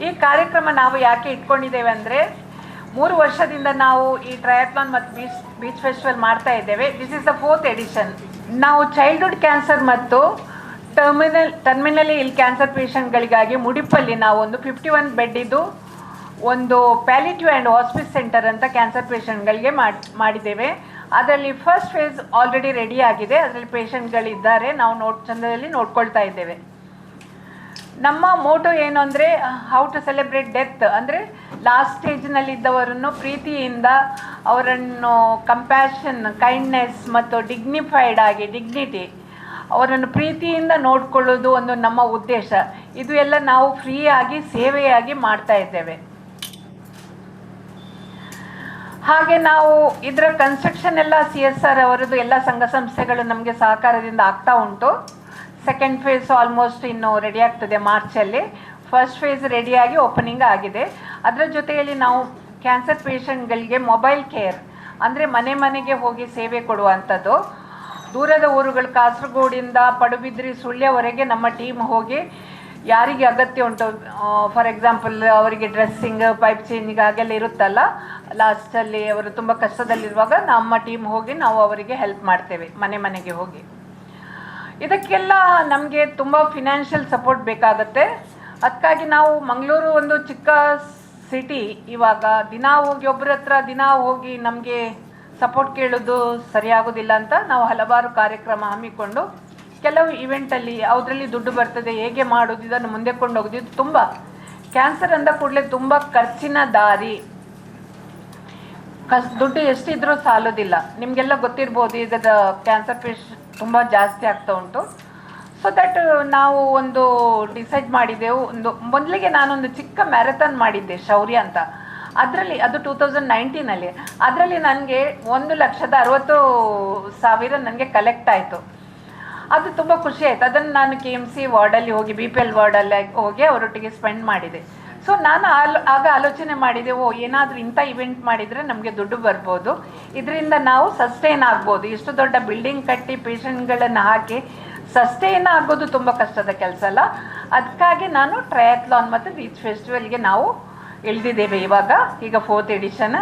ಈ ಕಾರ್ಯಕ್ರಮ ನಾವು ಯಾಕೆ ಇಟ್ಕೊಂಡಿದ್ದೇವೆ ಅಂದರೆ 3 ವರ್ಷದಿಂದ ನಾವು ಈ ಟ್ರಯಾಥ್ಲಾನ್ ಮತ್ತು ಬೀಚ್ ಫೆಸ್ಟಿವಲ್ ಮಾಡ್ತಾ ಇದ್ದೇವೆ. This is the 4th edition. ನಾವು ಚೈಲ್ಡ್ಹುಡ್ ಕ್ಯಾನ್ಸರ್ ಮತ್ತು ಟರ್ಮಿನಲಿ ಇಲ್ ಕ್ಯಾನ್ಸರ್ ಪೇಷಂಟ್ಗಳಿಗಾಗಿ ಮುಡಿಪಲ್ಲಿ ನಾವು ಒಂದು 51 ಬೆಡ್ಡಿದ್ದು ಒಂದು ಪ್ಯಾಲಿಟಿವ್ ಆ್ಯಂಡ್ ಹಾಸ್ಪಿಸ್ ಸೆಂಟರ್ ಅಂತ ಕ್ಯಾನ್ಸರ್ ಪೇಷಂಟ್ಗಳಿಗೆ ಮಾಡಿದ್ದೇವೆ. ಅದರಲ್ಲಿ ಫಸ್ಟ್ ಫೇಸ್ ಆಲ್ರೆಡಿ ರೆಡಿ ಆಗಿದೆ. ಅದರಲ್ಲಿ ಪೇಷಂಟ್ಗಳಿದ್ದಾರೆ, ನಾವು ಚಂದದಲ್ಲಿ ನೋಡ್ಕೊಳ್ತಾ ಇದ್ದೇವೆ. ನಮ್ಮ ಮೋಟೋ ಏನು ಅಂದರೆ ಹೌ ಟು ಸೆಲೆಬ್ರೇಟ್ ಡೆತ್, ಅಂದರೆ ಲಾಸ್ಟ್ ಸ್ಟೇಜ್ನಲ್ಲಿದ್ದವರನ್ನು ಪ್ರೀತಿಯಿಂದ ಅವರನ್ನು ಕಂಪ್ಯಾಷನ್, ಕೈಂಡ್ನೆಸ್ ಮತ್ತು ಡಿಗ್ನಿಟಿ ಅವರನ್ನು ಪ್ರೀತಿಯಿಂದ ನೋಡಿಕೊಳ್ಳೋದು ಒಂದು ನಮ್ಮ ಉದ್ದೇಶ. ಇದು ಎಲ್ಲ ನಾವು ಫ್ರೀಯಾಗಿ ಸೇವೆಯಾಗಿ ಮಾಡ್ತಾ ಇದ್ದೇವೆ. ಹಾಗೆ ನಾವು ಇದರ ಕನ್ಸ್ಟ್ರಕ್ಷನ್ ಎಲ್ಲ CSR ಅವರದ್ದು ಎಲ್ಲ ಸಂಘ ಸಂಸ್ಥೆಗಳು ನಮಗೆ ಸಹಕಾರದಿಂದ ಆಗ್ತಾ ಉಂಟು. ಸೆಕೆಂಡ್ ಫೇಸ್ ಆಲ್ಮೋಸ್ಟ್ ಇನ್ನು ರೆಡಿ ಆಗ್ತದೆ ಮಾರ್ಚಲ್ಲಿ. ಫಸ್ಟ್ ಫೇಸ್ ರೆಡಿಯಾಗಿ ಓಪನಿಂಗ್ ಆಗಿದೆ. ಅದರ ಜೊತೆಯಲ್ಲಿ ನಾವು ಕ್ಯಾನ್ಸರ್ ಪೇಷಂಟ್ಗಳಿಗೆ ಮೊಬೈಲ್ ಕೇರ್, ಅಂದರೆ ಮನೆ ಮನೆಗೆ ಹೋಗಿ ಸೇವೆ ಕೊಡುವಂಥದ್ದು. ದೂರದ ಊರುಗಳು ಕಾಸರಗೋಡಿಂದ ಪಡುಬಿದ್ರಿ, ಸುಳ್ಯವರೆಗೆ ನಮ್ಮ ಟೀಮ್ ಹೋಗಿ ಯಾರಿಗೆ ಅಗತ್ಯ ಉಂಟು, ಫಾರ್ ಎಕ್ಸಾಂಪಲ್ ಅವರಿಗೆ ಡ್ರೆಸ್ಸಿಂಗ್, ಪೈಪ್ ಚೇಂಜಿಂಗ್ ಹಾಗೆಲ್ಲ ಇರುತ್ತಲ್ಲ, ಲಾಸ್ಟಲ್ಲಿ ಅವರು ತುಂಬ ಕಷ್ಟದಲ್ಲಿರುವಾಗ ನಮ್ಮ ಟೀಮ್ ಹೋಗಿ ನಾವು ಅವರಿಗೆ ಹೆಲ್ಪ್ ಮಾಡ್ತೇವೆ ಮನೆ ಮನೆಗೆ ಹೋಗಿ. ಇದಕ್ಕೆಲ್ಲ ನಮಗೆ ತುಂಬ ಫಿನಾನ್ಷಿಯಲ್ ಸಪೋರ್ಟ್ ಬೇಕಾಗುತ್ತೆ. ಅದಕ್ಕಾಗಿ ನಾವು ಮಂಗಳೂರು ಒಂದು ಚಿಕ್ಕ ಸಿಟಿ, ಇವಾಗ ಒಬ್ಬರ ಹತ್ರ ದಿನ ಹೋಗಿ ನಮಗೆ ಸಪೋರ್ಟ್ ಕೇಳೋದು ಸರಿಯಾಗೋದಿಲ್ಲ ಅಂತ ನಾವು ಹಲವಾರು ಕಾರ್ಯಕ್ರಮ ಹಮ್ಮಿಕೊಂಡು ಕೆಲವು ಇವೆಂಟಲ್ಲಿ ಅದರಲ್ಲಿ ದುಡ್ಡು ಬರ್ತದೆ, ಹೇಗೆ ಮಾಡೋದು, ಇದನ್ನು ಮುಂದೆ ಕೊಂಡೋಗೋದು. ಇದು ತುಂಬ ಕ್ಯಾನ್ಸರ್ ಅಂದ ಕೂಡಲೇ ತುಂಬ ಖರ್ಚಿನ ದಾರಿ. ದುಡ್ಡು ಎಷ್ಟಿದ್ರೂ ಸಾಲೋದಿಲ್ಲ. ನಿಮಗೆಲ್ಲ ಗೊತ್ತಿರ್ಬೋದು, ಈಗ ಕ್ಯಾನ್ಸರ್ ಪೇಷಂಟ್ ತುಂಬ ಜಾಸ್ತಿ ಆಗ್ತಾ ಉಂಟು. ಸೊ ದಟ್ ನಾವು ಒಂದು ಡಿಸೈಡ್ ಮಾಡಿದೆವು. ಮೊದಲಿಗೆ ನಾನೊಂದು ಚಿಕ್ಕ ಮ್ಯಾರಥಾನ್ ಮಾಡಿದ್ದೆ, ಶೌರ್ಯ ಅಂತ. ಅದರಲ್ಲಿ ಅದು 2019ನಲ್ಲಿ. ಅದರಲ್ಲಿ ನನಗೆ 1,60,000 ನನಗೆ ಕಲೆಕ್ಟ್ ಆಯಿತು. ಅದು ತುಂಬ ಖುಷಿ ಆಯಿತು. ಅದನ್ನು ನಾನು KMC ವಾರ್ಡಲ್ಲಿ ಹೋಗಿ, BPL ವಾರ್ಡಲ್ಲಿ ಹೋಗಿ ಅವರೊಟ್ಟಿಗೆ ಸ್ಪೆಂಡ್ ಮಾಡಿದೆ. ಸೊ ನಾನು ಆಗ ಆಲೋಚನೆ ಮಾಡಿದೆ, ಏನಾದರೂ ಇಂಥ ಇವೆಂಟ್ ಮಾಡಿದರೆ ನಮಗೆ ದುಡ್ಡು ಬರ್ಬೋದು, ಇದರಿಂದ ನಾವು ಸಸ್ಟೈನ್ ಆಗ್ಬೋದು. ಇಷ್ಟು ದೊಡ್ಡ ಬಿಲ್ಡಿಂಗ್ ಕಟ್ಟಿ ಪೇಷಂಟ್ಗಳನ್ನು ಹಾಕಿ ಸಸ್ಟೈನ್ ಆಗೋದು ತುಂಬ ಕಷ್ಟದ ಕೆಲಸ ಅಲ್ಲ. ಅದಕ್ಕಾಗಿ ನಾನು ಟ್ರಯಾಥ್ಲಾನ್ ಮತ್ತು ಬೀಚ್ ಫೆಸ್ಟಿವಲ್ಗೆ ನಾವು ಇಳಿದಿದ್ದೇವೆ. ಈಗ 4th ಎಡಿಷನ್.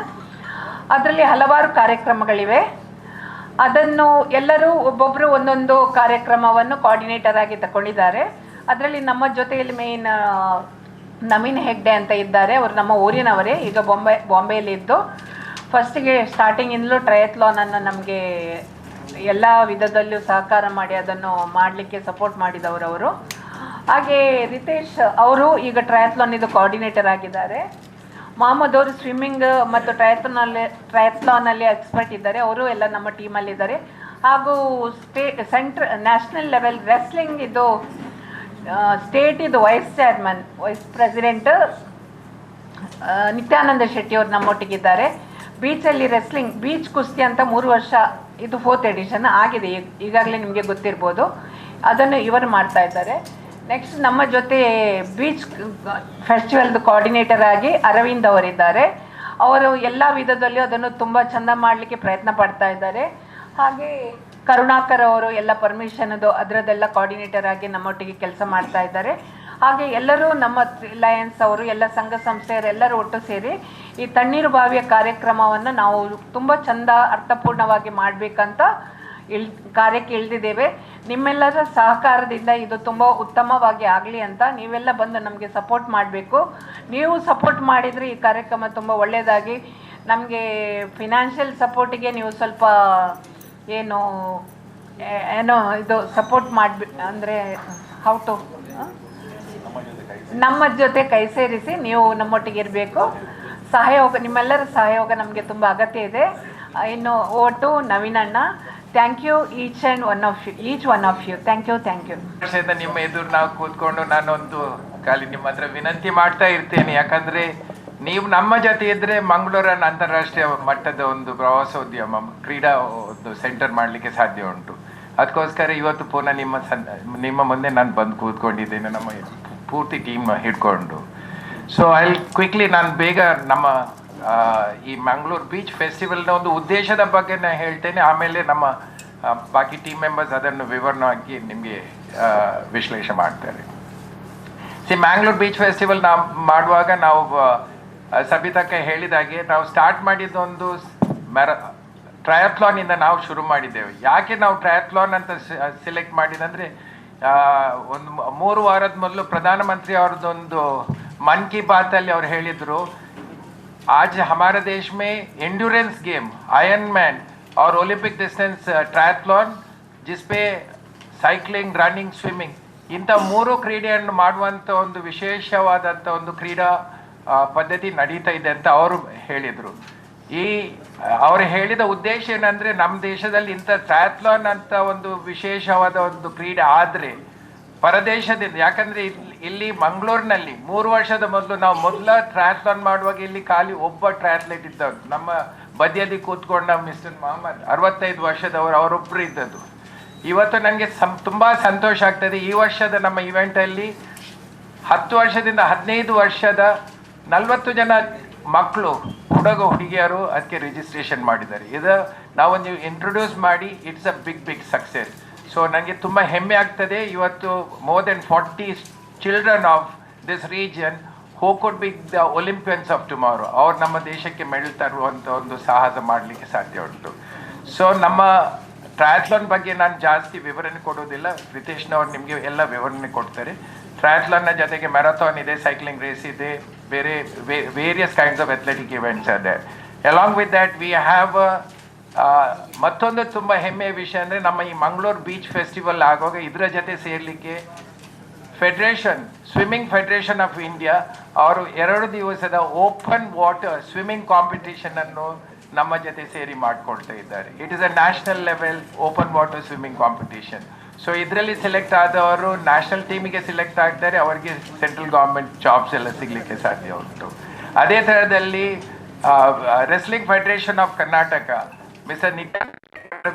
ಅದರಲ್ಲಿ ಹಲವಾರು ಕಾರ್ಯಕ್ರಮಗಳಿವೆ. ಅದನ್ನು ಎಲ್ಲರೂ ಒಬ್ಬೊಬ್ಬರು ಒಂದೊಂದು ಕಾರ್ಯಕ್ರಮವನ್ನು ಕೋಆರ್ಡಿನೇಟರ್ ಆಗಿ ತಗೊಂಡಿದ್ದಾರೆ. ಅದರಲ್ಲಿ ನಮ್ಮ ಜೊತೆಯಲ್ಲಿ ಮೇನ್ ನವೀನ್ ಹೆಗ್ಡೆ ಅಂತ ಇದ್ದಾರೆ. ಅವರು ನಮ್ಮ ಊರಿನವರೇ, ಈಗ ಬಾಂಬೆಯಲ್ಲಿದ್ದು ಫಸ್ಟಿಗೆ ಸ್ಟಾರ್ಟಿಂಗಿಂದಲೂ ಟ್ರಯಾಥ್ಲಾನನ್ನು ನಮಗೆ ಎಲ್ಲ ವಿಧದಲ್ಲೂ ಸಹಕಾರ ಮಾಡಿ ಅದನ್ನು ಮಾಡಲಿಕ್ಕೆ ಸಪೋರ್ಟ್ ಮಾಡಿದವರು ಅವರು. ಹಾಗೆ ರಿತೇಶ್ ಅವರು ಈಗ ಟ್ರಯಾಥ್ಲಾನ್ ಕೋಆರ್ಡಿನೇಟರ್ ಆಗಿದ್ದಾರೆ. ಮೊಹಮ್ಮದ್ ಅವರು ಸ್ವಿಮ್ಮಿಂಗ್ ಮತ್ತು ಟ್ರಯಾಥ್ಲಾನಲ್ಲಿ ಎಕ್ಸ್ಪರ್ಟ್ ಇದ್ದಾರೆ, ಅವರು ಎಲ್ಲ ನಮ್ಮ ಟೀಮಲ್ಲಿದ್ದಾರೆ. ಹಾಗೂ national level wrestling state vice president Nityananda Shetty ಅವರು ನಮ್ಮೊಟ್ಟಿಗಿದ್ದಾರೆ. ಬೀಚಲ್ಲಿ ರೆಸ್ಲಿಂಗ್, ಬೀಚ್ ಕುಸ್ತಿ ಅಂತ 3 ವರ್ಷ, ಇದು 4th ಎಡಿಷನ್ ಆಗಿದೆ, ಈಗಾಗಲೇ ನಿಮಗೆ ಗೊತ್ತಿರ್ಬೋದು. ಅದನ್ನು ಇವರು ಮಾಡ್ತಾ ಇದ್ದಾರೆ. ನೆಕ್ಸ್ಟ್ ನಮ್ಮ ಜೊತೆ ಬೀಚ್ ಫೆಸ್ಟಿವಲ್ದು ಕೋಆರ್ಡಿನೇಟರ್ ಆಗಿ ಅರವಿಂದ್ ಅವರಿದ್ದಾರೆ. ಅವರು ಎಲ್ಲ ವಿಧದಲ್ಲೂ ಅದನ್ನು ತುಂಬ ಚೆಂದ ಮಾಡಲಿಕ್ಕೆ ಪ್ರಯತ್ನ ಪಡ್ತಾ ಇದ್ದಾರೆ. ಹಾಗೆ ಕರುಣಾಕರ್ ಅವರು ಎಲ್ಲ ಪರ್ಮಿಷನ್ದು ಅದರದ್ದೆಲ್ಲ ಕೋಆರ್ಡಿನೇಟರ್ ಆಗಿ ನಮ್ಮೊಟ್ಟಿಗೆ ಕೆಲಸ ಮಾಡ್ತಾ ಇದ್ದಾರೆ. ಹಾಗೆ ಎಲ್ಲರೂ ನಮ್ಮ ರಿಲಯನ್ಸ್ ಅವರು, ಎಲ್ಲ ಸಂಘ ಸಂಸ್ಥೆಯವರೆಲ್ಲರೂ ಒಟ್ಟು ಸೇರಿ ಈ ತಣ್ಣೀರು ಬಾವಿಯ ಕಾರ್ಯಕ್ರಮವನ್ನು ನಾವು ತುಂಬ ಚೆಂದ ಅರ್ಥಪೂರ್ಣವಾಗಿ ಮಾಡಬೇಕಂತ ಕಾರ್ಯಕ್ಕೆ ಇಳಿದಿದ್ದೇವೆ. ನಿಮ್ಮೆಲ್ಲರ ಸಹಕಾರದಿಂದ ಇದು ತುಂಬ ಉತ್ತಮವಾಗಿ ಆಗಲಿ ಅಂತ ನೀವೆಲ್ಲ ಬಂದು ನಮಗೆ ಸಪೋರ್ಟ್ ಮಾಡಬೇಕು. ನೀವು ಸಪೋರ್ಟ್ ಮಾಡಿದರೆ ಈ ಕಾರ್ಯಕ್ರಮ ತುಂಬ ಒಳ್ಳೆಯದಾಗಿ, ನಮಗೆ ಫಿನಾನ್ಷಿಯಲ್ ಸಪೋರ್ಟಿಗೆ ನೀವು ಸ್ವಲ್ಪ ಏನೋ ಇದು ಸಪೋರ್ಟ್ ಅಂದರೆ ಹೌ ಟು ನಮ್ಮ ಜೊತೆ ಕೈ ಸೇರಿಸಿ ನೀವು ನಮ್ಮೊಟ್ಟಿಗೆ ಇರಬೇಕು. ನಿಮ್ಮೆಲ್ಲರ ಸಹಯೋಗ ನಮಗೆ ತುಂಬ ಅಗತ್ಯ ಇದೆ. ಇನ್ನು ಓಟು ನವೀನಣ್ಣ, thank you each one of you. Thank you. ನಿಮ್ಮ ಎದುರು ನಾವು ಕೂತ್ಕೊಂಡು ನಾನೊಂದು ಖಾಲಿ ನಿಮ್ಮ ಹತ್ರ ವಿನಂತಿ ಮಾಡ್ತಾ ಇರ್ತೇನೆ. ಯಾಕಂದರೆ ನೀವು ನಮ್ಮ ಜೊತೆ ಇದ್ದರೆ ಮಂಗಳೂರನ್ನು ಅಂತಾರಾಷ್ಟ್ರೀಯ ಮಟ್ಟದ ಒಂದು ಪ್ರವಾಸೋದ್ಯಮ ಕ್ರೀಡಾ ಒಂದು ಸೆಂಟರ್ ಮಾಡಲಿಕ್ಕೆ ಸಾಧ್ಯ ಉಂಟು. ಅದಕ್ಕೋಸ್ಕರ ಇವತ್ತು ಪುನಃ ನಿಮ್ಮ ಮುಂದೆ ನಾನು ಬಂದು ಕೂತ್ಕೊಂಡಿದ್ದೇನೆ, ನಮ್ಮ ಪೂರ್ತಿ ಟೀಮ್ ಹಿಡ್ಕೊಂಡು. ಸೊ ಕ್ವಿಕ್ಲಿ ನಾನು ಬೇಗ ನಮ್ಮ ಈ ಮಂಗಳೂರು ಬೀಚ್ ಫೆಸ್ಟಿವಲ್ನ ಒಂದು ಉದ್ದೇಶದ ಬಗ್ಗೆ ನಾನು ಹೇಳ್ತೇನೆ. ಆಮೇಲೆ ನಮ್ಮ ಬಾಕಿ ಟೀಮ್ ಮೆಂಬರ್ಸ್ ಅದನ್ನು ವಿವರಣವಾಗಿ ನಿಮಗೆ ವಿಶ್ಲೇಷಣೆ ಮಾಡ್ತಾರೆ. ಮ್ಯಾಂಗ್ಳೂರ್ ಬೀಚ್ ಫೆಸ್ಟಿವಲ್ ನಾವು ಮಾಡುವಾಗ ನಾವು ಸಬಿತಕ್ಕೆ ಹೇಳಿದಾಗೆ ನಾವು ಸ್ಟಾರ್ಟ್ ಮಾಡಿದ್ದೊಂದು ಟ್ರಯಾಥ್ಲಾನಿಂದ ನಾವು ಶುರು ಮಾಡಿದ್ದೇವೆ. ಯಾಕೆ ನಾವು ಟ್ರಯಾಥ್ಲಾನ್ ಅಂತ ಸೆಲೆಕ್ಟ್ ಮಾಡಿದಂದರೆ, ಒಂದು 3 ವಾರದ ಮೊದಲು ಪ್ರಧಾನಮಂತ್ರಿ ಅವ್ರದ್ದೊಂದು ಮನ್ ಕಿ ಬಾತಲ್ಲಿ ಅವ್ರು ಹೇಳಿದರು, आज हमारे देश में एंड्योरेंस गेम आयरन मैन और ओलंपिक डिस्टेंस ट्रायथ्लॉन जिसपे ಸೈಕ್ಲಿಂಗ್, ರನ್ನಿಂಗ್, ಸ್ವಿಮ್ಮಿಂಗ್ ಇಂಥ 3 ಕ್ರೀಡೆಯನ್ನು ಮಾಡುವಂಥ ಒಂದು ವಿಶೇಷವಾದಂಥ ಒಂದು ಕ್ರೀಡಾ ಪದ್ಧತಿ ನಡೀತಾ ಇದೆ ಅಂತ ಅವರು ಹೇಳಿದರು. ಅವರು ಹೇಳಿದ ಉದ್ದೇಶ ಏನಂದರೆ, ನಮ್ಮ ದೇಶದಲ್ಲಿ ಇಂಥ ಟ್ರಯಾಥ್ಲಾನ್ ಅಂತ ಒಂದು ವಿಶೇಷವಾದ ಒಂದು ಕ್ರೀಡೆ ಆದರೆ ಪರದೇಶದಿಂದ, ಯಾಕಂದರೆ ಇಲ್ಲಿ ಮಂಗಳೂರಿನಲ್ಲಿ 3 ವರ್ಷದ ಮೊದಲು ನಾವು ಟ್ರಯಾಥ್ಲಾನ್ ಮಾಡುವಾಗ ಇಲ್ಲಿ ಖಾಲಿ ಒಬ್ಬ ಟ್ರಯಾಥ್ಲೆಟ್ ಇದ್ದವರು, ನಮ್ಮ ಬದಿಯಲ್ಲಿ ಕೂತ್ಕೊಂಡ ಮಿಸ್ಟರ್ ಮೊಹಮ್ಮದ್ 65 ವರ್ಷದವರು, ಅವರೊಬ್ಬರು ಇದ್ದದ್ದು. ಇವತ್ತು ನನಗೆ ತುಂಬ ಸಂತೋಷ ಆಗ್ತದೆ. ಈ ವರ್ಷದ ನಮ್ಮ ಇವೆಂಟಲ್ಲಿ 10 ವರ್ಷದಿಂದ 15 ವರ್ಷದ 40 ಜನ ಮಕ್ಕಳು, ಹುಡುಗಿಯರು ಅದಕ್ಕೆ ರಿಜಿಸ್ಟ್ರೇಷನ್ ಮಾಡಿದ್ದಾರೆ. ಇದು ನಾವೊಂದು ಇಂಟ್ರೊಡ್ಯೂಸ್ ಮಾಡಿ it's a big success. So ನನಗೆ ತುಂಬ ಹೆಮ್ಮೆ ಆಗ್ತದೆ. ಇವತ್ತು more than 40 children of this region who could be the Olympians of tomorrow, ಅವ್ರು ನಮ್ಮ ದೇಶಕ್ಕೆ ಮೆಡಲ್ ತರುವಂಥ ಒಂದು ಸಾಹಸ ಮಾಡಲಿಕ್ಕೆ ಸಾಧ್ಯ ಉಂಟು. ಸೊ ನಮ್ಮ ಟ್ರಯಾಥ್ಲಾನ್ ಬಗ್ಗೆ ನಾನು ಜಾಸ್ತಿ ವಿವರಣೆ ಕೊಡೋದಿಲ್ಲ, ರಿತೇಶ್ನವ್ರು ನಿಮಗೆ ಎಲ್ಲ ವಿವರಣೆ ಕೊಡ್ತಾರೆ. ಟ್ರಯಾಥ್ಲಾನ್ನ ಜೊತೆಗೆ ಮ್ಯಾರಥಾನ್ ಇದೆ, ಸೈಕ್ಲಿಂಗ್ ರೇಸ್ ಇದೆ, ಬೇರೆ various kinds of athletic events ಇದೆ. Along with that we have ಮತ್ತೊಂದು ತುಂಬ ಹೆಮ್ಮೆಯ ವಿಷಯ ಅಂದರೆ, ನಮ್ಮ ಈ ಮಂಗಳೂರು ಬೀಚ್ ಫೆಸ್ಟಿವಲ್ ಆಗುವಾಗ ಇದರ ಜೊತೆ ಸೇರಲಿಕ್ಕೆ ಸ್ವಿಮ್ಮಿಂಗ್ ಫೆಡರೇಷನ್ ಆಫ್ ಇಂಡಿಯಾ ಅವರು 2 ದಿವಸದ ಓಪನ್ ವಾಟರ್ ಸ್ವಿಮ್ಮಿಂಗ್ ಕಾಂಪಿಟೇಷನನ್ನು ನಮ್ಮ ಜೊತೆ ಸೇರಿ ಮಾಡಿಕೊಳ್ತಾ ಇದ್ದಾರೆ. It is a national level open water swimming competition. So ಇದರಲ್ಲಿ ಸೆಲೆಕ್ಟ್ ಆದವರು ನ್ಯಾಷನಲ್ ಟೀಮಿಗೆ ಸೆಲೆಕ್ಟ್ ಆಗ್ತಾರೆ, ಅವರಿಗೆ ಸೆಂಟ್ರಲ್ ಗೌರ್ಮೆಂಟ್ ಜಾಬ್ಸ್ ಎಲ್ಲ ಸಿಗಲಿಕ್ಕೆ ಸಾಧ್ಯ ಉಂಟು. ಅದೇ ಥರದಲ್ಲಿ wrestling federation of Karnataka mister Nitya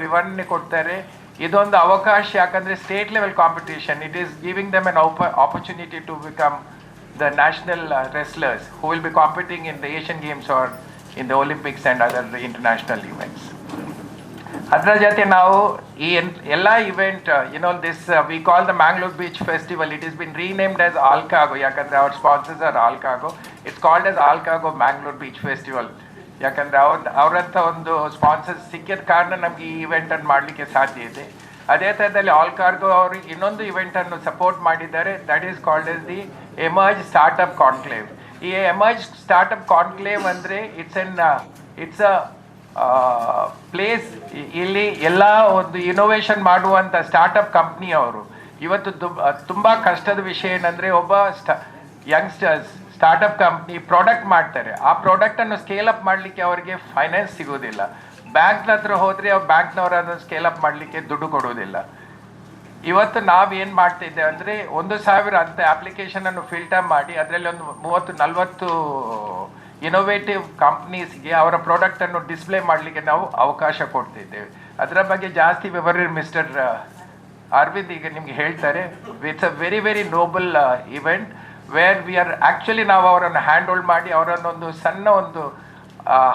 ವಿವರಣೆ ಕೊಡ್ತಾರೆ. ಇದೊಂದು ಅವಕಾಶ, ಯಾಕಂದರೆ state level competition, it is giving them an opportunity to become the national wrestlers who will be competing in the Asian games or in the Olympics and other international events. ಅದರ ಜೊತೆ ನಾವು ಈ ಎಲ್ಲ event, we call the Mangalore Beach Festival, it has been renamed as Alcargo, ಯಾಕಂದರೆ our sponsors are Alcargo. It's called as Alcargo Mangalore Beach Festival, ಯಾಕಂದರೆ ಅವರಂಥ ಒಂದು sponsors ಸಿಕ್ಕಿದ ಕಾರಣ ನಮಗೆ ಈ ಇವೆಂಟನ್ನು ಮಾಡಲಿಕ್ಕೆ ಸಾಧ್ಯ ಇದೆ. ಅದೇ ಥರದಲ್ಲಿ ಆಲ್ಕಾರ್ಗೋ ಅವರು ಇನ್ನೊಂದು ಇವೆಂಟನ್ನು ಸಪೋರ್ಟ್ ಮಾಡಿದ್ದಾರೆ, that is called as the emerge startup conclave. ಈ ಎಮರ್ಜ್ ಸ್ಟಾರ್ಟಪ್ ಕಾನ್ಕ್ಲೇವ್ ಅಂದರೆ ಇಟ್ಸ್ ಅ ಪ್ಲೇಸ್, ಇಲ್ಲಿ ಎಲ್ಲ ಒಂದು ಇನೋವೇಷನ್ ಮಾಡುವಂಥ ಸ್ಟಾರ್ಟಪ್ ಕಂಪ್ನಿಯವರು. ಇವತ್ತು ತುಂಬ ಕಷ್ಟದ ವಿಷಯ ಏನಂದರೆ, ಒಬ್ಬ ಯಂಗ್ಸ್ಟರ್ಸ್ ಸ್ಟಾರ್ಟಪ್ ಕಂಪ್ನಿ ಪ್ರಾಡಕ್ಟ್ ಮಾಡ್ತಾರೆ, ಆ ಪ್ರಾಡಕ್ಟನ್ನು ಸ್ಕೇಲ್ ಅಪ್ ಮಾಡಲಿಕ್ಕೆ ಅವರಿಗೆ ಫೈನಾನ್ಸ್ ಸಿಗೋದಿಲ್ಲ. ಬ್ಯಾಂಕ್ನ ಹತ್ರ ಹೋದರೆ ಅವ್ರು ಬ್ಯಾಂಕ್ನವರು ಅದನ್ನು ಸ್ಕೇಲ್ ಅಪ್ ಮಾಡಲಿಕ್ಕೆ ದುಡ್ಡು ಕೊಡೋದಿಲ್ಲ. ಇವತ್ತು ನಾವೇನು ಮಾಡ್ತಿದ್ದೇವೆ ಅಂದರೆ, 1,000 ಅಂತ ಅಪ್ಲಿಕೇಶನನ್ನು ಫಿಲ್ಟರ್ ಮಾಡಿ ಅದರಲ್ಲಿ ಒಂದು 30-40 ಇನೋವೇಟಿವ್ ಕಂಪ್ನೀಸ್ಗೆ ಅವರ ಪ್ರಾಡಕ್ಟನ್ನು ಡಿಸ್ಪ್ಲೇ ಮಾಡಲಿಕ್ಕೆ ನಾವು ಅವಕಾಶ ಕೊಡ್ತಿದ್ದೇವೆ. ಅದರ ಬಗ್ಗೆ ಜಾಸ್ತಿ ವಿವರ ಮಿಸ್ಟರ್ ಅರವಿಂದ್ ಈಗ ನಿಮ್ಗೆ ಹೇಳ್ತಾರೆ. It's a very Nobel event where we are actually ನಾವು ಅವರನ್ನು ಹ್ಯಾಂಡ್ ಹೋಲ್ಡ್ ಮಾಡಿ ಅವರನ್ನೊಂದು ಸಣ್ಣ ಒಂದು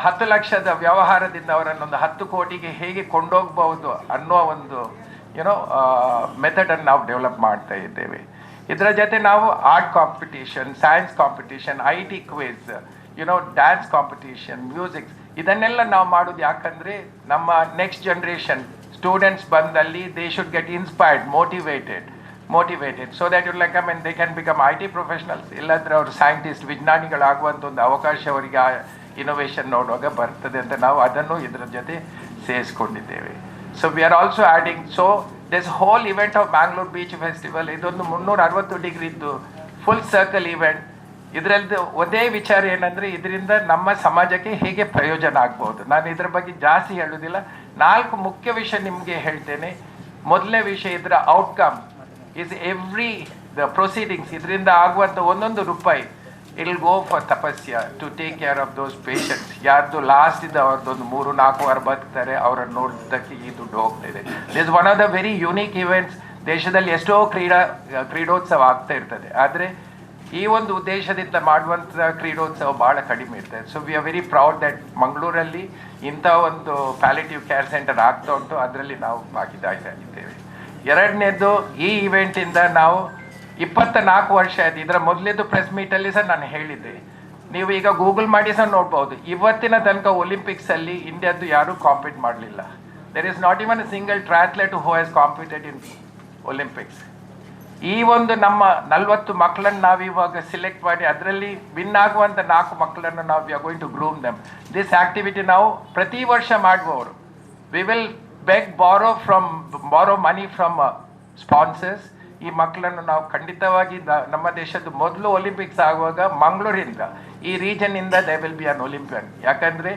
10 ಲಕ್ಷದ ವ್ಯವಹಾರದಿಂದ ಅವರನ್ನೊಂದು 10 ಕೋಟಿಗೆ ಹೇಗೆ ಕೊಂಡೋಗ್ಬಹುದು ಅನ್ನೋ ಒಂದು ಮೆಥಡನ್ನು ನಾವು ಡೆವಲಪ್ ಮಾಡ್ತಾ ಇದ್ದೇವೆ. ಇದರ ಜೊತೆ ನಾವು art competition, science competition, IT quiz, dance competition, music, ಇದನ್ನೆಲ್ಲ ನಾವು ಮಾಡೋದು ಯಾಕಂದರೆ ನಮ್ಮ ನೆಕ್ಸ್ಟ್ ಜನ್ರೇಷನ್ ಸ್ಟೂಡೆಂಟ್ಸ್ ಬಂದಲ್ಲಿ they should get inspired, motivated so that they can become IT professionals, ಇಲ್ಲಾಂದರೆ ಅವರು ಸೈಂಟಿಸ್ಟ್, ವಿಜ್ಞಾನಿಗಳಾಗುವಂಥ ಒಂದು ಅವಕಾಶ ಅವರಿಗೆ ಆ ಇನೋವೇಷನ್ ನೋಡುವಾಗ ಬರ್ತದೆ ಅಂತ ನಾವು ಅದನ್ನು ಇದರ ಜೊತೆ ಸೇರಿಸ್ಕೊಂಡಿದ್ದೇವೆ. So we are also adding, so this whole event of Mangalore Beach Festival, ಇದೊಂದು 360 ಡಿಗ್ರಿದ್ದು ಫುಲ್ ಸರ್ಕಲ್ ಇವೆಂಟ್. ಇದರದ್ದು ಒಂದೇ ವಿಚಾರ ಏನಂದರೆ, ಇದರಿಂದ ನಮ್ಮ ಸಮಾಜಕ್ಕೆ ಹೇಗೆ ಪ್ರಯೋಜನ ಆಗ್ಬೋದು. ನಾನು ಇದರ ಬಗ್ಗೆ ಜಾಸ್ತಿ ಹೇಳೋದಿಲ್ಲ, 4 ಮುಖ್ಯ ವಿಷಯ ನಿಮಗೆ ಹೇಳ್ತೇನೆ. ಮೊದಲನೇ ವಿಷಯ, ಇದರ ಔಟ್ಕಮ್ ಇಸ್ ದ ಪ್ರೊಸೀಡಿಂಗ್ಸ್, ಇದರಿಂದ ಆಗುವಂಥ 1 ರೂಪಾಯಿ it will go for Tapasya to take care of those patients. ಯಾರ್ದು ಲಾಸ್ಟ್ ಇದೆ ಅವ್ರದ್ದೊಂದು 3-4 ವಾರ ಬದುಕ್ತಾರೆ, ಅವರನ್ನು ನೋಡೋದಕ್ಕೆ ಈ ದುಡ್ಡು ಹೋಗ್ತಾಯಿದೆ. This one of the very unique events. ದೇಶದಲ್ಲಿ ಎಷ್ಟೋ ಕ್ರೀಡೋತ್ಸವ ಆಗ್ತಾ ಇರ್ತದೆ, ಆದರೆ ಈ ಒಂದು ಉದ್ದೇಶದಿಂದ ಮಾಡುವಂಥ ಕ್ರೀಡೋತ್ಸವ ಭಾಳ ಕಡಿಮೆ ಇರ್ತದೆ. So we are very proud that ಮಂಗಳೂರಲ್ಲಿ ಇಂಥ ಒಂದು ಪ್ಯಾಲಿಟಿವ್ ಕೇರ್ ಸೆಂಟರ್ ಆಗ್ತಾ ಉಂಟು, ಅದರಲ್ಲಿ ನಾವು ಭಾಗಿದಾಗಿದ್ದೇವೆ. ಎರಡನೇದು, ಈ ಇವೆಂಟಿಂದ ನಾವು 24 ವರ್ಷ ಆಯ್ತು. ಇದರ ಮೊದಲೇದು ಪ್ರೆಸ್ ಮೀಟಲ್ಲಿ ಸಹ ನಾನು ಹೇಳಿದ್ದೆ, ನೀವು ಈಗ ಗೂಗಲ್ ಮಾಡಿ ಸಹ ನೋಡ್ಬೋದು. ಇವತ್ತಿನ ತನಕ ಒಲಿಂಪಿಕ್ಸಲ್ಲಿ ಇಂಡಿಯಾದ್ದು ಯಾರೂ ಕಾಂಪೀಟ್ ಮಾಡಲಿಲ್ಲ. There is not even a single triathlete who has competed in Olympics. ಈ ಒಂದು ನಮ್ಮ 40 ಮಕ್ಕಳನ್ನು ನಾವು ಇವಾಗ ಸಿಲೆಕ್ಟ್ ಮಾಡಿ ಅದರಲ್ಲಿ ವಿನ್ ಆಗುವಂಥ 4 ಮಕ್ಕಳನ್ನು ನಾವು we are going to groom them. This activity ನಾವು ಪ್ರತಿ ವರ್ಷ ಮಾಡುವವರು. ವಿ ವಿಲ್ ಬಾರೋ ಮನಿ ಫ್ರಮ್ ಸ್ಪಾನ್ಸರ್ಸ್. ಈ ಮಕ್ಕಳನ್ನು ನಾವು ಖಂಡಿತವಾಗಿ ನಮ್ಮ ದೇಶದ ಮೊದಲು ಒಲಿಂಪಿಕ್ಸ್ ಆಗುವಾಗ ಮಂಗಳೂರಿಂದ ಈ ರೀಜನ್ನಿಂದ they will be an Olympian. ಯಾಕಂದರೆ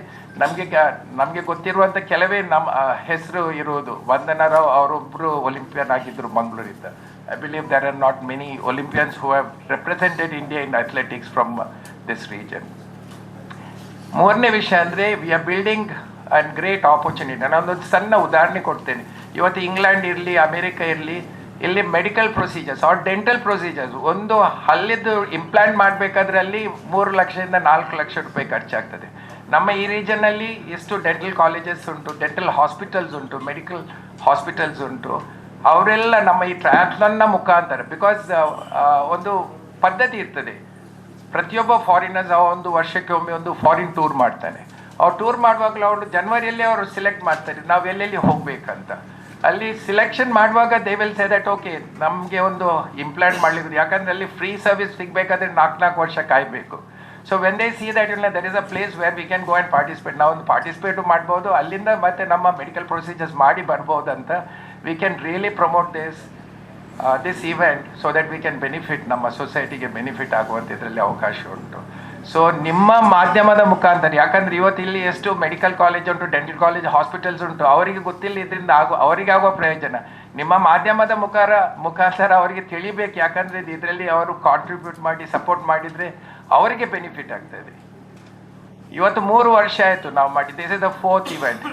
ನಮಗೆ ಗೊತ್ತಿರುವಂಥ ಕೆಲವೇ ನಮ್ಮ ಹೆಸರು ಇರುವುದು. ವಂದನಾ ರಾವ್ ಅವರೊಬ್ಬರು ಒಲಿಂಪಿಯನ್ ಆಗಿದ್ದರು ಮಂಗಳೂರಿಂದ. I believe there are not many Olympians who have represented India in athletics from this region. ಮೂರನೇ ವಿಷಯ ಅಂದರೆ we are building and great opportunity. ನಾನೊಂದು ಸಣ್ಣ ಉದಾಹರಣೆ ಕೊಡ್ತೇನೆ. ಇವತ್ತು ಇಂಗ್ಲೆಂಡ್ ಇರಲಿ, ಅಮೇರಿಕ ಇರಲಿ, ಇಲ್ಲಿ medical procedures or dental procedures, ಒಂದು ಹಲ್ಲಿದ್ದು ಇಂಪ್ಲಾಂಟ್ ಮಾಡಬೇಕಾದ್ರೆ ಅಲ್ಲಿ 3 ಲಕ್ಷದಿಂದ 4 ಲಕ್ಷ ರೂಪಾಯಿ ಖರ್ಚಾಗ್ತದೆ. ನಮ್ಮ ಈ ರೀಜನಲ್ಲಿ ಎಷ್ಟು ಡೆಂಟಲ್ ಕಾಲೇಜಸ್ ಉಂಟು, ಡೆಂಟಲ್ ಹಾಸ್ಪಿಟಲ್ಸ್ ಉಂಟು, ಮೆಡಿಕಲ್ ಹಾಸ್ಪಿಟಲ್ಸ್ ಉಂಟು. ಅವರೆಲ್ಲ ನಮ್ಮ ಈ ಟ್ರಯಾಥ್ಲಾನ್ನ ಮುಖಾಂತರ, ಬಿಕಾಸ್ ಒಂದು ಪದ್ಧತಿ ಇರ್ತದೆ. ಪ್ರತಿಯೊಬ್ಬ ಫಾರಿನರ್ಸ್ ಒಂದು ವರ್ಷಕ್ಕೆ ಒಮ್ಮೆ ಒಂದು ಫಾರಿನ್ ಟೂರ್ ಮಾಡ್ತಾನೆ. ಅವ್ರು ಟೂರ್ ಮಾಡುವಾಗಲೂ ಅವರು ಜನವರಿಯಲ್ಲಿ ಅವರು ಸಿಲೆಕ್ಟ್ ಮಾಡ್ತಾರೆ ನಾವು ಎಲ್ಲೆಲ್ಲಿ ಹೋಗಬೇಕಂತ. ಅಲ್ಲಿ ಸಿಲೆಕ್ಷನ್ ಮಾಡುವಾಗ they will say that okay ನಮಗೆ ಒಂದು ಇಂಪ್ಲಾಂಟ್ ಮಾಡಲಿಕ್ಕೆ, ಯಾಕಂದರೆ ಅಲ್ಲಿ ಫ್ರೀ ಸರ್ವಿಸ್ ಸಿಗಬೇಕಾದ್ರೆ 4 ವರ್ಷ ಕಾಯಬೇಕು. So when they see that there is a place where we can go and participate. ನಾವು ಒಂದು ಪಾರ್ಟಿಸಿಪೇಟು ಮಾಡ್ಬೋದು, ಅಲ್ಲಿಂದ ಮತ್ತೆ ನಮ್ಮ ಮೆಡಿಕಲ್ ಪ್ರೊಸೀಜರ್ಸ್ ಮಾಡಿ ಬರ್ಬೋದು ಅಂತ. We can really promote this event so that we can benefit, ನಮ್ಮ ಸೊಸೈಟಿಗೆ ಬೆನಿಫಿಟ್ ಆಗುವಂಥ ಇದರಲ್ಲಿ ಅವಕಾಶ ಉಂಟು. ಸೊ ನಿಮ್ಮ ಮಾಧ್ಯಮದ ಮುಖಾಂತರ, ಯಾಕಂದರೆ ಇವತ್ತು ಇಲ್ಲಿ ಎಷ್ಟು ಮೆಡಿಕಲ್ ಕಾಲೇಜ್ ಉಂಟು, ಡೆಂಟಲ್ ಕಾಲೇಜ್, ಹಾಸ್ಪಿಟಲ್ಸ್ ಉಂಟು, ಅವರಿಗೆ ಗೊತ್ತಿಲ್ಲ ಇದರಿಂದ ಅವರಿಗಾಗುವ ಪ್ರಯೋಜನ. ನಿಮ್ಮ ಮಾಧ್ಯಮದ ಮುಖಾಂತರ ಅವರಿಗೆ ತಿಳಿಬೇಕು. ಯಾಕಂದರೆ ಇದರಲ್ಲಿ ಅವರು ಕಾಂಟ್ರಿಬ್ಯೂಟ್ ಮಾಡಿ ಸಪೋರ್ಟ್ ಮಾಡಿದರೆ ಅವರಿಗೆ ಬೆನಿಫಿಟ್ ಆಗ್ತದೆ. ಇವತ್ತು 3 ವರ್ಷ ಆಯಿತು ನಾವು ಮಾಡಿ. This is the 4th event.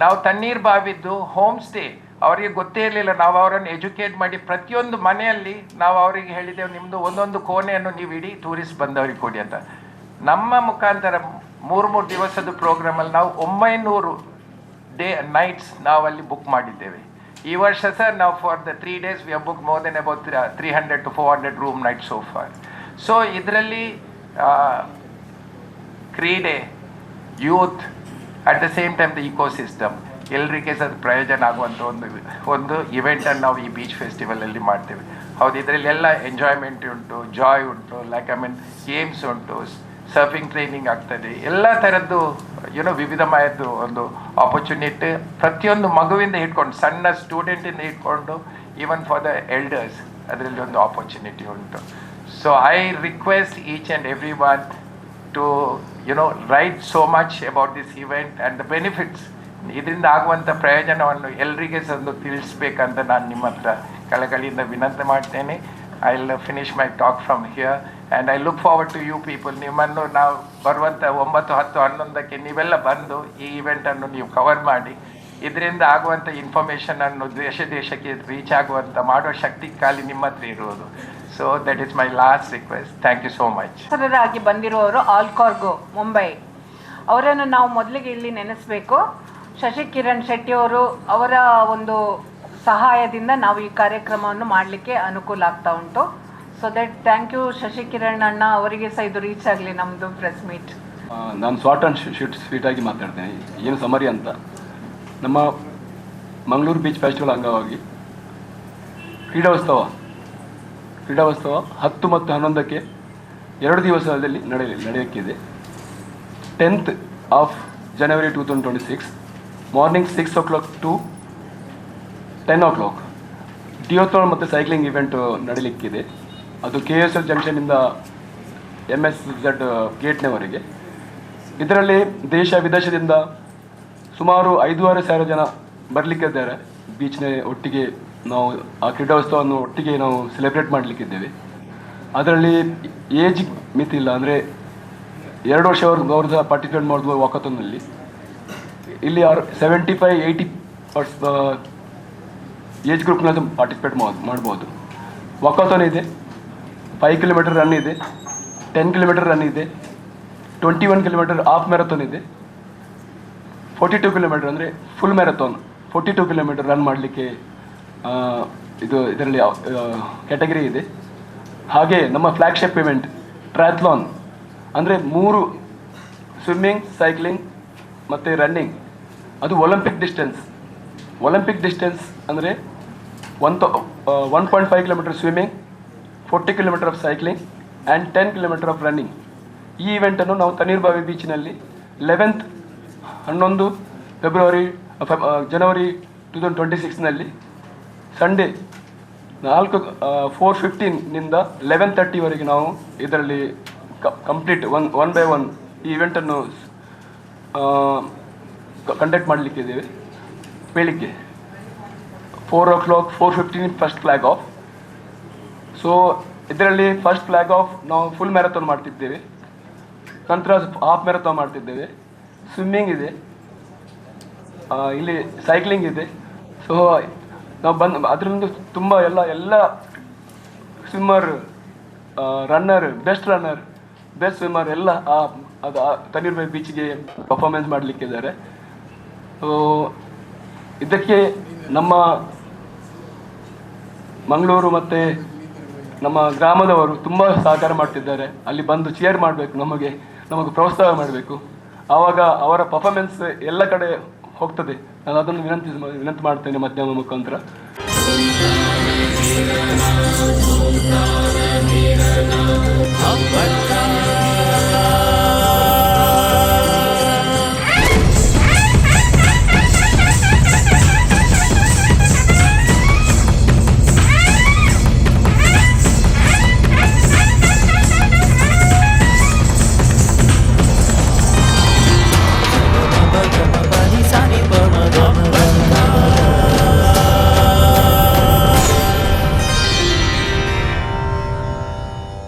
ನಾವು ತಣ್ಣೀರು ಬಾವಿದ್ದು ಹೋಮ್ ಸ್ಟೇ ಅವರಿಗೆ ಗೊತ್ತೇ ಇರಲಿಲ್ಲ. ನಾವು ಅವರನ್ನು ಎಜುಕೇಟ್ ಮಾಡಿ ಪ್ರತಿಯೊಂದು ಮನೆಯಲ್ಲಿ ನಾವು ಅವರಿಗೆ ಹೇಳಿದೆವು, ನಿಮ್ಮದು ಒಂದೊಂದು ಕೋಣೆಯನ್ನು ನೀವು ಇಡೀ ಟೂರಿಸ್ಟ್ ಬಂದವರಿಗೆ ಕೊಡಿ ಅಂತ. ನಮ್ಮ ಮುಖಾಂತರ 3 ದಿವಸದ ಪ್ರೋಗ್ರಾಮಲ್ಲಿ ನಾವು 900 ನೈಟ್ಸ್ ನಾವಲ್ಲಿ ಬುಕ್ ಮಾಡಿದ್ದೇವೆ. ಈ ವರ್ಷ ಸರ್ ನಾವು for the 3 days we have book more than about 300 to 400 room night so for. So ಇದರಲ್ಲಿ ಕ್ರೀಡೆ, youth, at the same time the ecosystem ಎಲ್ಲರಿಗೆ ಸಹ ಪ್ರಯೋಜನ ಆಗುವಂಥ ಒಂದು ಇವೆಂಟನ್ನು ನಾವು ಈ ಬೀಚ್ ಫೆಸ್ಟಿವಲಲ್ಲಿ ಮಾಡ್ತೇವೆ. ಹೌದು, ಇದರಲ್ಲಿ ಎಲ್ಲ ಎಂಜಾಯ್ಮೆಂಟ್ ಉಂಟು, ಜಾಯ್ ಉಂಟು, ಲೈಕ್ ಗೇಮ್ಸ್ ಉಂಟು, ಸರ್ಫಿಂಗ್ ಟ್ರೈನಿಂಗ್ ಆಗ್ತದೆ, ಎಲ್ಲ ಥರದ್ದು ವಿವಿಧಮಯದ್ದು ಒಂದು ಆಪರ್ಚುನಿಟಿ. ಪ್ರತಿಯೊಂದು ಮಗುವಿಂದ ಹಿಡ್ಕೊಂಡು, ಸಣ್ಣ ಸ್ಟೂಡೆಂಟಿಂದ ಹಿಡ್ಕೊಂಡು ಈವನ್ ಫಾರ್ ದ ಎಲ್ಡರ್ಸ್ ಅದರಲ್ಲಿ ಒಂದು ಆಪರ್ಚುನಿಟಿ ಉಂಟು. So I request each and every one to write so much about this event and the benefits. ಇದರಿಂದ ಆಗುವಂಥ ಪ್ರಯೋಜನವನ್ನು ಎಲ್ಲರಿಗೆ ಒಂದು ತಿಳಿಸ್ಬೇಕಂತ ನಾನು ನಿಮ್ಮ ಹತ್ರ ಕಳಕಳಿಯಿಂದ ವಿನಂತಿ ಮಾಡ್ತೇನೆ. I will finish my talk from here and I look forward to you people. ನಿಮ್ಮನ್ನು ನಾವು ಬರುವಂಥ 9, 10, 11ಕ್ಕೆ ನೀವೆಲ್ಲ ಬಂದು ಈ ಇವೆಂಟನ್ನು ನೀವು ಕವರ್ ಮಾಡಿ ಇದರಿಂದ ಆಗುವಂಥ ಇನ್ಫಾರ್ಮೇಷನನ್ನು ದೇಶಕ್ಕೆ ರೀಚ್ ಆಗುವಂಥ ಮಾಡುವ ಶಕ್ತಿ ಖಾಲಿ ನಿಮ್ಮ ಹತ್ರ ಇರುವುದು. So that is my last request. Thank you so much. ಆಗಿ ಬಂದಿರುವವರು ಆಲ್ಕಾರ್ಗೋ ಮುಂಬೈ, ಅವರನ್ನು ನಾವು ಮೊದಲಿಗೆ ಇಲ್ಲಿ ನೆನೆಸಬೇಕು. ಶಶಿಕಿರಣ್ ಶೆಟ್ಟಿ ಅವರ ಒಂದು ಸಹಾಯದಿಂದ ನಾವು ಈ ಕಾರ್ಯಕ್ರಮವನ್ನು ಮಾಡಲಿಕ್ಕೆ ಅನುಕೂಲ ಆಗ್ತಾ ಉಂಟು. So that thank you Shashikiran ಅಣ್ಣ, ಅವರಿಗೆ ಸಹ ಇದು ರೀಚ್ ಆಗಲಿ ನಮ್ಮದು ಪ್ರೆಸ್ ಮೀಟ್. ನಾನು ಶಾರ್ಟ್ ಆ್ಯಂಡ್ ಸ್ವೀಟಾಗಿ ಮಾತಾಡ್ತೇನೆ. ಏನು ಸಮರಿ ಅಂತ, ನಮ್ಮ ಮಂಗಳೂರು ಬೀಚ್ ಫೆಸ್ಟಿವಲ್ ಅಂಗವಾಗಿ ಕ್ರೀಡೋತ್ಸವ 10 ಮತ್ತು 11ಕ್ಕೆ 2 ದಿವಸದಲ್ಲಿ ನಡೆಯಕ್ಕಿದೆ. 10th of January 2026 morning 6 o'clock to 10 o'clock ಡಿಯೋಥಾನ್ ಮತ್ತು ಸೈಕ್ಲಿಂಗ್ ಇವೆಂಟ್ ನಡೀಲಿಕ್ಕಿದೆ. ಅದು KSL ಜಂಕ್ಷನಿಂದ MSZ ಗೇಟ್ನವರೆಗೆ. ಇದರಲ್ಲಿ ದೇಶ ವಿದೇಶದಿಂದ ಸುಮಾರು 5,500 ಜನ ಬರಲಿಕ್ಕಿದ್ದಾರೆ. ಬೀಚ್ನ ಒಟ್ಟಿಗೆ ನಾವು ಆ ಕ್ರೀಡೋತ್ಸವವನ್ನು ಒಟ್ಟಿಗೆ ನಾವು ಸೆಲೆಬ್ರೇಟ್ ಮಾಡಲಿಕ್ಕಿದ್ದೇವೆ. ಅದರಲ್ಲಿ ಏಜ್ ಮಿತಿಲ್ಲ, ಅಂದರೆ 2 ವರ್ಷವರೆಗೂ ಅವರು ಸಹ ಪಾರ್ಟಿಸಿಪೇಟ್ ಮಾಡ್ಬೋದು ವಾಕಥಾನ್ನಲ್ಲಿ. ಇಲ್ಲಿ 75-80 ಏಜ್ ಗ್ರೂಪ್ನ ಪಾರ್ಟಿಸಿಪೇಟ್ ಮಾಡ್ಬೋದು. ವಾಕಥಾನ್ ಇದೆ, 5 ಕಿಲೋಮೀಟರ್ ರನ್ ಇದೆ, 10 ಕಿಲೋಮೀಟರ್ ರನ್ ಇದೆ, 21 ಕಿಲೋಮೀಟರ್ ಹಾಫ್ ಮ್ಯಾರಥಾನ್ ಇದೆ, 42 ಕಿಲೋಮೀಟರ್ ಅಂದರೆ ಫುಲ್ ಮ್ಯಾರಥಾನ್ 42 ಕಿಲೋಮೀಟರ್ ರನ್ ಮಾಡಲಿಕ್ಕೆ ಇದರಲ್ಲಿ ಕ್ಯಾಟಗರಿ ಇದೆ. ಹಾಗೆ ನಮ್ಮ ಫ್ಲ್ಯಾಗ್ಶಿಪ್ ಇವೆಂಟ್ ಟ್ರಯಾಥ್ಲಾನ್ ಅಂದರೆ 3 ಸ್ವಿಮ್ಮಿಂಗ್, ಸೈಕ್ಲಿಂಗ್ ಮತ್ತು ರನ್ನಿಂಗ್. ಅದು ಒಲಿಂಪಿಕ್ ಡಿಸ್ಟೆನ್ಸ್ ಅಂದರೆ 1.5 kilometre swimming, 40 kilometre of cycling and 10 kilometre of running. ಈ ಇವೆಂಟನ್ನು ನಾವು ತಣ್ಣೀರ್ಬಾವಿ ಬೀಚಿನಲ್ಲಿ 11 ಜನವರಿ 2026ನಲ್ಲಿ ಸಂಡೇ 4:15 11:30ವರೆಗೆ ನಾವು ಇದರಲ್ಲಿ ಕಂಪ್ಲೀಟ್ ಒನ್ ಬೈ ಒನ್ ಈ ಇವೆಂಟನ್ನು ಕಂಡಕ್ಟ್ ಮಾಡಲಿಕ್ಕಿದ್ದೇವೆ. ಬೆಳಿಗ್ಗೆ 4 o'clock 4:15 first flag of. So ಇದರಲ್ಲಿ ಫಸ್ಟ್ ಫ್ಲ್ಯಾಗ್ ಆಫ್ ನಾವು ಫುಲ್ ಮ್ಯಾರಥಾನ್ ಮಾಡ್ತಿದ್ದೇವೆ, ನಂತರ ಹಾಫ್ ಮ್ಯಾರಥಾನ್ ಮಾಡ್ತಿದ್ದೇವೆ, ಸ್ವಿಮ್ಮಿಂಗ್ ಇದೆ, ಇಲ್ಲಿ ಸೈಕ್ಲಿಂಗ್ ಇದೆ. ಸೊ ನಾವು ಅದರಿಂದ ತುಂಬ ಎಲ್ಲ ಸ್ವಿಮ್ಮರ್, ರನ್ನರ್, ಬೆಸ್ಟ್ ಸ್ವಿಮ್ಮರ್ ಎಲ್ಲ ಅದು ತಣ್ಣೀರ್ಬಾವಿ ಬೀಚ್ಗೆ ಪರ್ಫಾರ್ಮೆನ್ಸ್ ಮಾಡಲಿಕ್ಕಿದ್ದಾರೆ. ಸೊ ಇದಕ್ಕೆ ನಮ್ಮ ಮಂಗಳೂರು ಮತ್ತು ನಮ್ಮ ಗ್ರಾಮದವರು ತುಂಬ ಸಹಕಾರ ಮಾಡ್ತಿದ್ದಾರೆ. ಅಲ್ಲಿ ಬಂದು ಚೇರ್ ಮಾಡಬೇಕು, ನಮಗೆ ಪ್ರೋತ್ಸಾಹ ಮಾಡಬೇಕು. ಆವಾಗ ಅವರ ಪರ್ಫಾರ್ಮೆನ್ಸ್ ಎಲ್ಲ ಕಡೆ ಹೋಗ್ತದೆ. ನಾನು ಅದನ್ನು ವಿನಂತಿ ಮಾಡ್ತೇನೆ ಮಾಧ್ಯಮ ಮುಖಾಂತರ.